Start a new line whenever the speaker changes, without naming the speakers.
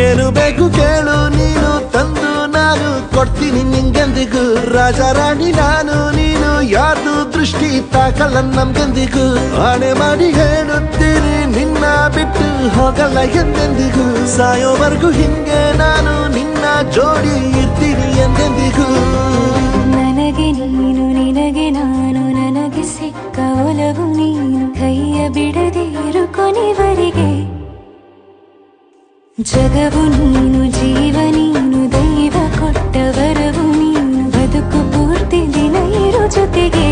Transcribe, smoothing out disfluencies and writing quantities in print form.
ಏನು ಬೇಕು ಕೇಳು ನೀನು ತಂದು ನಾನು ಕೊಡ್ತೀನಿ ನಿಂಗೆಂದಿಗೂ ರಾಜ ರಾಣಿ ನಾನು ನೀನು ಯಾರ್ದು ದೃಷ್ಟಿ ತಾಕಲ್ಲ ನಮ್ಗೆಂದಿಗೂ ಆಣೆ ಮಾಡಿ ಹೇಳುತ್ತೀನಿ ನಿನ್ನ ಬಿಟ್ಟು ಹೋಗಲ್ಲ ಎಂದೆಂದಿಗೂ ಸಾಯೋವರೆಗೂ ಹಿಂಗೆ ನಾನು ನಿನ್ನ ಜೋಡಿ ಇರ್ತೀನಿ ಎಂದೆಂದಿಗೂ
ನನಗೆ ನೀನು ನಿನಗೆ ನಾನು ನನಗೆ ಸಿಕ್ಕ ಒಲವು ನೀನು ಕೈಯ ಬಿಡದೆ ಇರು ಕೊನೆವರೆಗೆ ಜಗವು ನೀನು ಜೀವ ನೀನು ದೈವ ಕೊಟ್ಟ ವರವು ನೀನು ಬದುಕು ಪೂರ್ತಿ ದಿನ ಇರು ಜೊತೆಗೆ